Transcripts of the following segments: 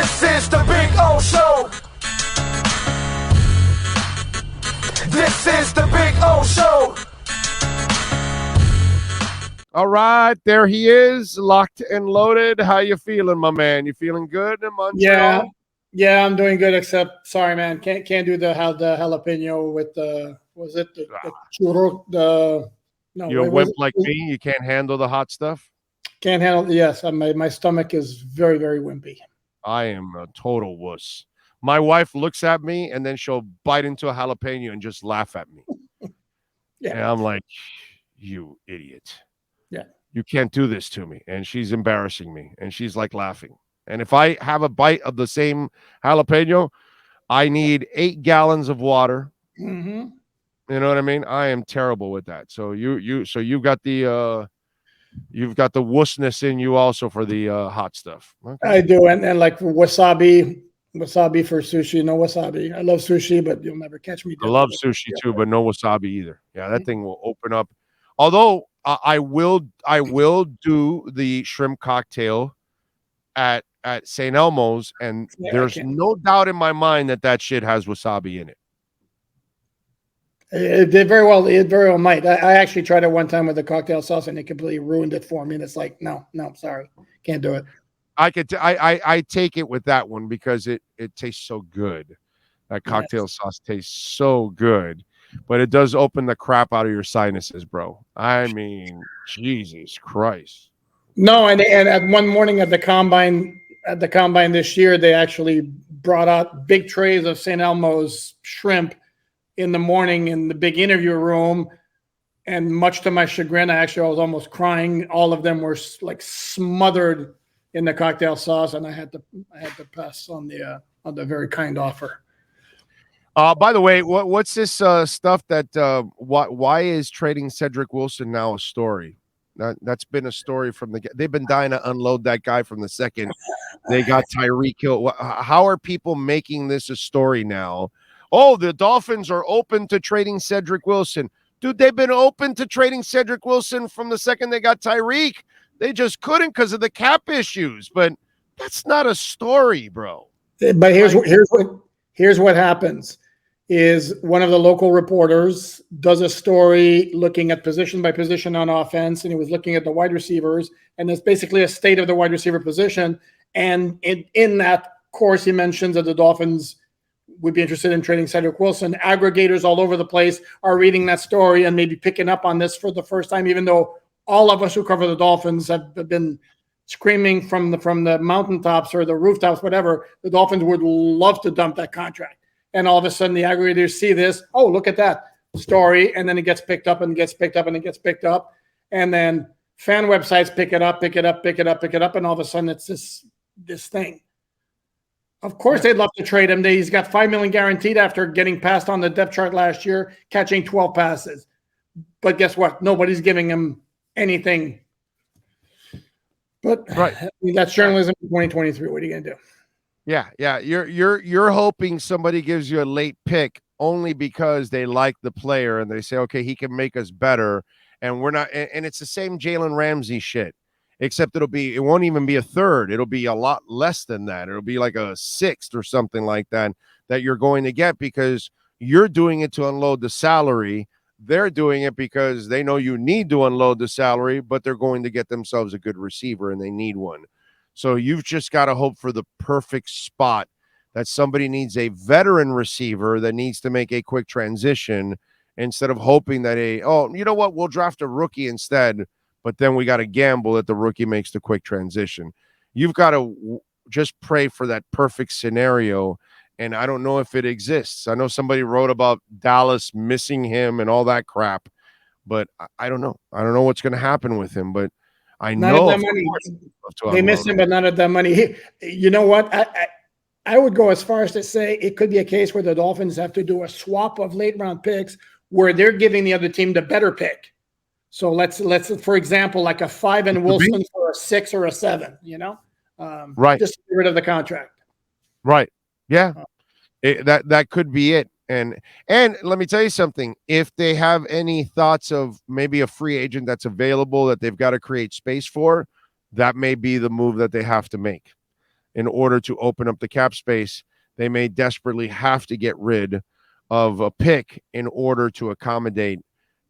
This is the Big O Show. This is the Big O Show. All right, there he is, locked and loaded. How you feeling, my man? You feeling good in Montreal? Yeah, I'm doing good. Except, sorry, man, can't do the jalapeno with the churro? No, You're a wimp like me. You can't handle the hot stuff. Can't handle. Yes, my stomach is very, very wimpy. I am a total wuss. My wife looks at me and then she'll bite into a jalapeno and just laugh at me. Yeah, and I'm like, you idiot. Yeah. You can't do this to me. And she's embarrassing me. And she's like laughing. And if I have a bite of the same jalapeno, I need 8 gallons of water. Mm-hmm. You know what I mean? I am terrible with that. So you've got the wussness in you also for the hot stuff. Okay. I do, and like wasabi for sushi. No wasabi. I love sushi, but you'll never catch me. I love sushi too, but no wasabi either. Yeah, that thing will open up. Although I will do the shrimp cocktail at St. Elmo's, and there's no doubt in my mind that shit has wasabi in it. It very well might. I actually tried it one time with the cocktail sauce, and it completely ruined it for me. And it's like, no, sorry, can't do it. I take it with that one because it tastes so good. That cocktail sauce tastes so good, but it does open the crap out of your sinuses, bro. I mean, Jesus Christ. No, and at one morning at the combine this year, they actually brought out big trays of St. Elmo's shrimp in the morning in the big interview room, and much to my chagrin, I was almost crying. All of them were like smothered in the cocktail sauce, and I had to pass on the very kind offer. By the way, what's this stuff that why is trading Cedric Wilson now a story? That's been a story from they've been dying to unload that guy from the second they got Tyreek Hill. How are people making this a story now? Oh, the Dolphins are open to trading Cedric Wilson. Dude, they've been open to trading Cedric Wilson from the second they got Tyreek. They just couldn't because of the cap issues. But that's not a story, bro. But here's what happens is one of the local reporters does a story looking at position by position on offense, and he was looking at the wide receivers, and it's basically a state of the wide receiver position. And in that course, he mentions that the Dolphins would be interested in trading Cedric Wilson. Aggregators all over the place are reading that story and maybe picking up on this for the first time, even though all of us who cover the Dolphins have been screaming from the mountaintops or the rooftops, whatever, the Dolphins would love to dump that contract. And all of a sudden the aggregators see this, oh, look at that story, and then it gets picked up and gets picked up and it gets picked up. And then fan websites pick it up, and all of a sudden it's this thing. Of course, they'd love to trade him. He's got $5 million guaranteed after getting passed on the depth chart last year, catching 12 passes. But guess what? Nobody's giving him anything. But right. I mean, that's journalism in 2023. What are you going to do? Yeah. You're hoping somebody gives you a late pick only because they like the player and they say, okay, he can make us better. And we're not. And it's the same Jalen Ramsey shit. Except it won't even be a third. It'll be a lot less than that. It'll be like a sixth or something like that you're going to get because you're doing it to unload the salary. They're doing it because they know you need to unload the salary, but they're going to get themselves a good receiver and they need one. So you've just got to hope for the perfect spot that somebody needs a veteran receiver that needs to make a quick transition instead of hoping that you know what, we'll draft a rookie instead. But then we got to gamble that the rookie makes the quick transition. You've got to just pray for that perfect scenario. And I don't know if it exists. I know somebody wrote about Dallas missing him and all that crap, but I don't know. I don't know what's going to happen with him, but I know they miss him, but not at that money. You know what? I would go as far as to say it could be a case where the Dolphins have to do a swap of late round picks where they're giving the other team the better pick. So let's for example, like a 5 and Wilson for a 6 or a 7, right. Just get rid of the contract. Right. Yeah. That could be it. And let me tell you something. If they have any thoughts of maybe a free agent that's available that they've got to create space for, that may be the move that they have to make. in order to open up the cap space, they may desperately have to get rid of a pick in order to accommodate,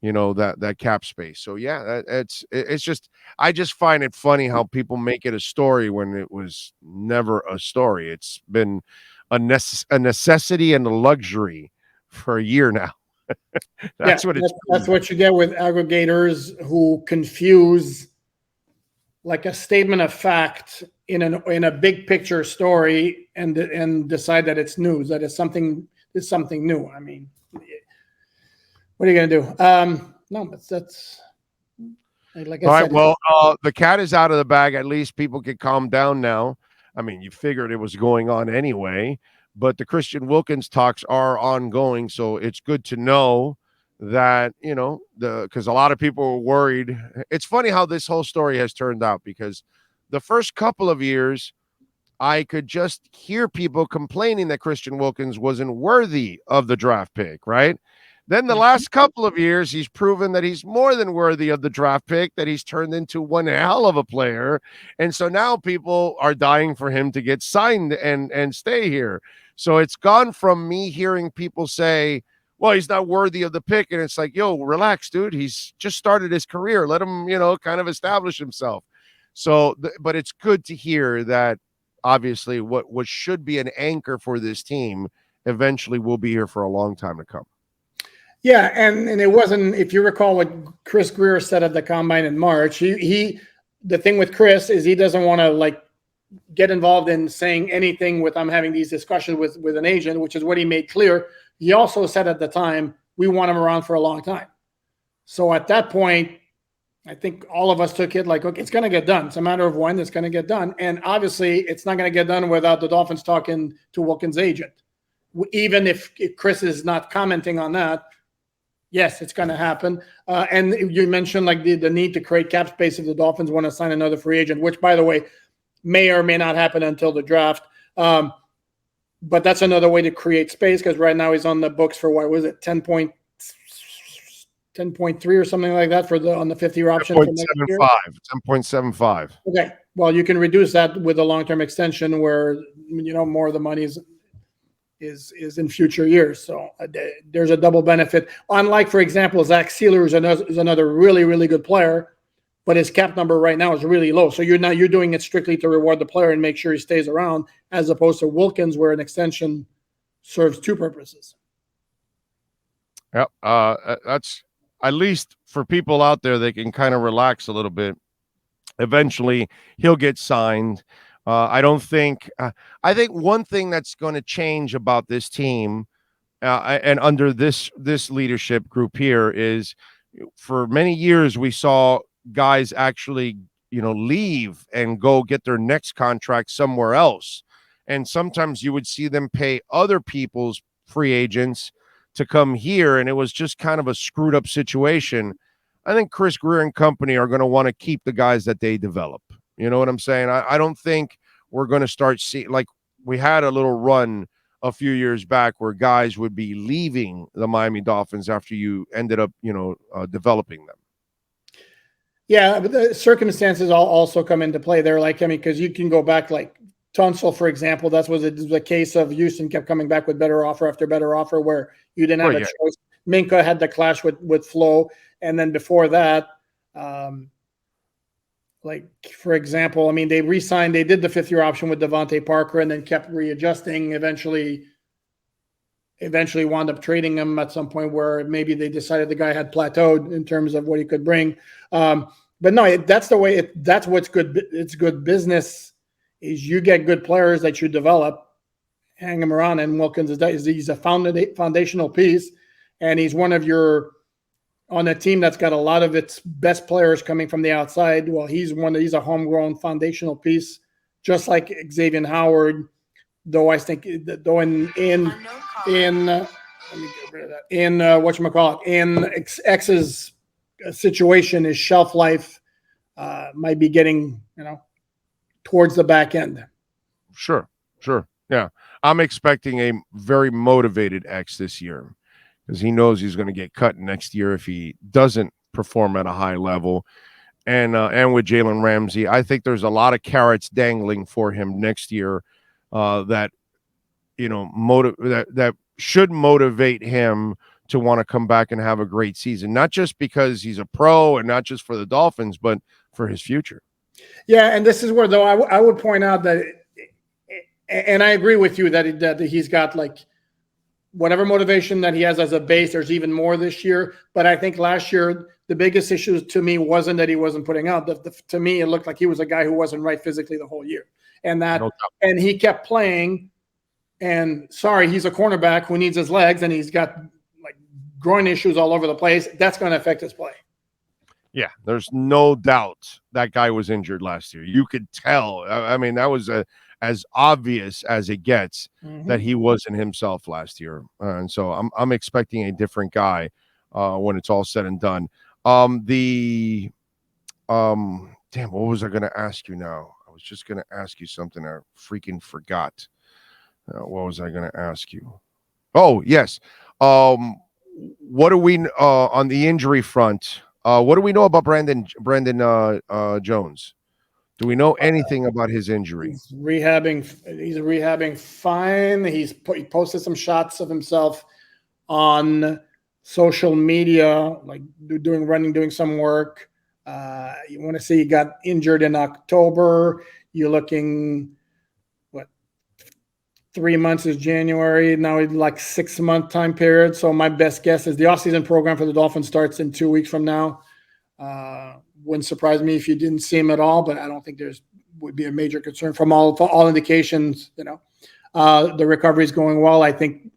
that cap space. So yeah, it's just, I just find it funny how people make it a story when it was never a story. It's been a necessity and a luxury for a year now. That's what it's. That's what you get with aggregators who confuse like a statement of fact in a big picture story and decide that it's news, that it's something new. I mean, what are you going to do? No, but that's like I said. All right. Well, the cat is out of the bag. At least people can calm down now. I mean, you figured it was going on anyway, but the Christian Wilkins talks are ongoing. So it's good to know that, because a lot of people were worried. It's funny how this whole story has turned out, because the first couple of years, I could just hear people complaining that Christian Wilkins wasn't worthy of the draft pick, right? Then the last couple of years, he's proven that he's more than worthy of the draft pick, that he's turned into one hell of a player. And so now people are dying for him to get signed and stay here. So it's gone from me hearing people say, well, he's not worthy of the pick. And it's like, yo, relax, dude. He's just started his career. Let him, kind of establish himself. So, but it's good to hear that obviously what should be an anchor for this team eventually will be here for a long time to come. Yeah, and it wasn't, if you recall what Chris Greer said at the Combine in March, he the thing with Chris is he doesn't want to like get involved in saying anything with I'm having these discussions with an agent, which is what he made clear. He also said at the time, we want him around for a long time. So at that point, I think all of us took it like, okay, it's going to get done. It's a matter of when it's going to get done. And obviously, it's not going to get done without the Dolphins talking to Wilkins' agent. Even if Chris is not commenting on that, yes, it's going to happen. And you mentioned like the need to create cap space if the Dolphins want to sign another free agent, which, by the way, may or may not happen until the draft. But that's another way to create space, because right now he's on the books for, what was it, 10.3 or something like that on the 50-year option. 10.75. Okay. Well, you can reduce that with a long-term extension where, more of the money is in future years. So there's a double benefit. Unlike, for example, Zach Sealer is another really, really good player, but his cap number right now is really low. So you're doing it strictly to reward the player and make sure he stays around, as opposed to Wilkins, where an extension serves two purposes. Yep. That's, at least for people out there, they can kind of relax a little bit. Eventually he'll get signed. I think one thing that's going to change about this team and under this leadership group here is, for many years we saw guys actually, leave and go get their next contract somewhere else. And sometimes you would see them pay other people's free agents to come here, and it was just kind of a screwed up situation. I think Chris Greer and company are going to want to keep the guys that they develop. You know what I'm saying? I don't think we're going to start seeing, like we had a little run a few years back where guys would be leaving the Miami Dolphins after you ended up, developing them. Yeah, but the circumstances also come into play there. Like, I mean, because you can go back, like Tunsil, for example, that was the case of Houston kept coming back with better offer after better offer where you didn't have a choice. Minka had the clash with Flo. And then before that, like, for example, I mean, they re-signed, they did the 5th-year option with Devontae Parker and then kept readjusting, eventually wound up trading him at some point where maybe they decided the guy had plateaued in terms of what he could bring. But no, that's the way that's what's good. It's good business is you get good players that you develop, hang them around. And Wilkins he's a foundational piece, and he's one of your, on a team that's got a lot of its best players coming from the outside. Well, he's a homegrown foundational piece, just like Xavier Howard. Though I think, in X's situation, his shelf life might be getting, towards the back end. Sure. Yeah. I'm expecting a very motivated X this year, because he knows he's going to get cut next year if he doesn't perform at a high level. and with Jalen Ramsey. I think there's a lot of carrots dangling for him next year that that should motivate him to want to come back and have a great season, not just because he's a pro and not just for the Dolphins, but for his future. Yeah, and this is where, though, I would point out that, and I agree with you that he's got like whatever motivation that he has as a base. There's even more this year, but I think last year the biggest issue to me wasn't that he wasn't putting out. To me, it looked like he was a guy who wasn't right physically the whole year, and he kept playing. And sorry, he's a cornerback who needs his legs, and he's got like groin issues all over the place. That's going to affect his play. Yeah, there's no doubt that guy was injured last year. You could tell. I mean, that was as obvious as it gets that he wasn't himself last year. And so I'm expecting a different guy when it's all said and done. Damn, what was I going to ask you now? I was just going to ask you something I freaking forgot. What was I going to ask you? Oh, yes. What do we on the injury front? What do we know about Brandon Jones? Do we know anything about his injury? He's rehabbing fine. He posted some shots of himself on social media, like doing some work. You want to see he got injured in October. You're looking, 3 months is January. Now it's like 6 month time period. So my best guess is the offseason program for the Dolphins starts in 2 weeks from now. Wouldn't surprise me if you didn't see him at all, but I don't think would be a major concern from all indications. The recovery is going well. I think,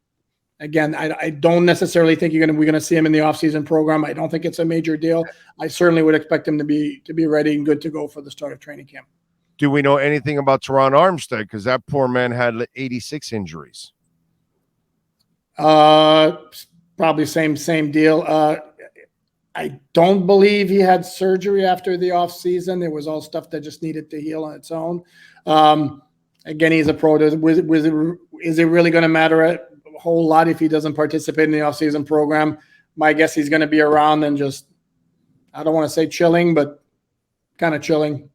again, I don't necessarily think we're going to see him in the offseason program. I don't think it's a major deal. I certainly would expect him to be ready and good to go for the start of training camp. Do we know anything about Teron Armstead? Because that poor man had 86 injuries. Probably same deal. I don't believe he had surgery after the offseason. It was all stuff that just needed to heal on its own. Again, he's a pro. Is it really going to matter a whole lot if he doesn't participate in the offseason program? My guess he's going to be around and just, I don't want to say chilling, but kind of chilling.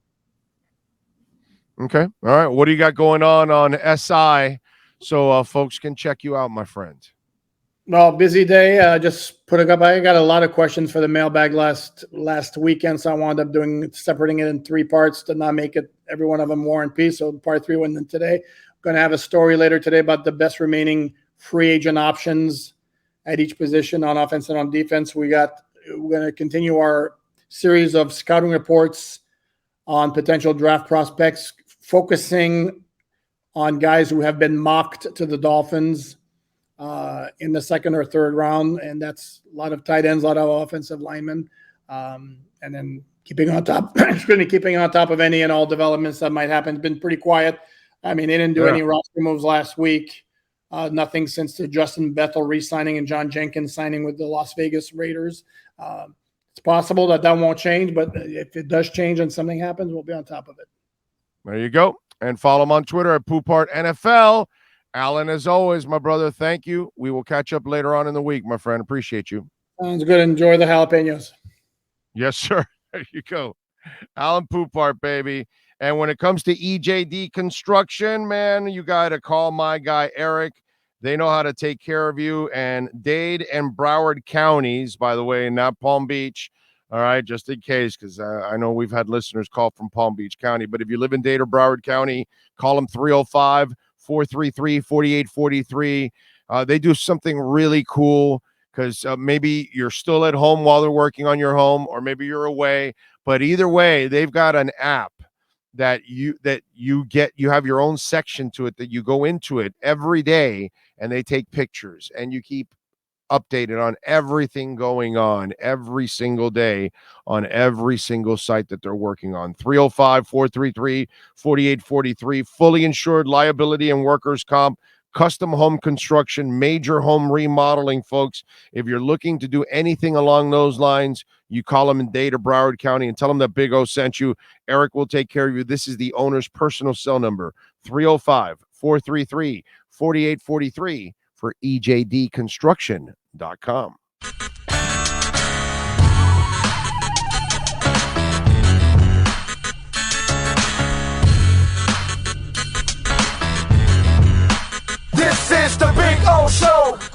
Okay. All right. What do you got going on SI so folks can check you out, my friend? Well, busy day. Just put it up. I got a lot of questions for the mailbag last weekend, so I wound up separating it in 3 parts to not make it every one of them War and Peace. So part 3 went in today. I'm going to have a story later today about the best remaining free agent options at each position on offense and on defense. We're going to continue our series of scouting reports on potential draft prospects, focusing on guys who have been mocked to the Dolphins in the 2nd or 3rd round, and that's a lot of tight ends, a lot of offensive linemen, and then keeping on top of any and all developments that might happen. It's been pretty quiet. I mean, they didn't do any roster moves last week. Nothing since the Justin Bethel re-signing and John Jenkins signing with the Las Vegas Raiders. It's possible that won't change, but if it does change and something happens, we'll be on top of it. There you go. And follow him on Twitter at Poupart NFL. Alain, as always, my brother, thank you. We will catch up later on in the week, my friend. Appreciate you. Sounds good. Enjoy the jalapenos. Yes, sir. There you go. Alain Poupart, baby. And when it comes to EJD Construction, man, you got to call my guy, Eric. They know how to take care of you. And Dade and Broward counties, by the way, not Palm Beach. All right, just in case, because I know we've had listeners call from Palm Beach County. But if you live in Dade or Broward County, call them 305-433-4843. They do something really cool because maybe you're still at home while they're working on your home, or maybe you're away. But either way, they've got an app that you have your own section to it that you go into it every day, and they take pictures, and you keep updated on everything going on every single day on every single site that they're working on. 305-433-4843, fully insured liability and workers' comp, custom home construction, major home remodeling, folks. If you're looking to do anything along those lines, you call them in Dade or Broward County and tell them that Big O sent you. Eric will take care of you. This is the owner's personal cell number, 305-433-4843 for EJDconstruction.com. is the Big O Show.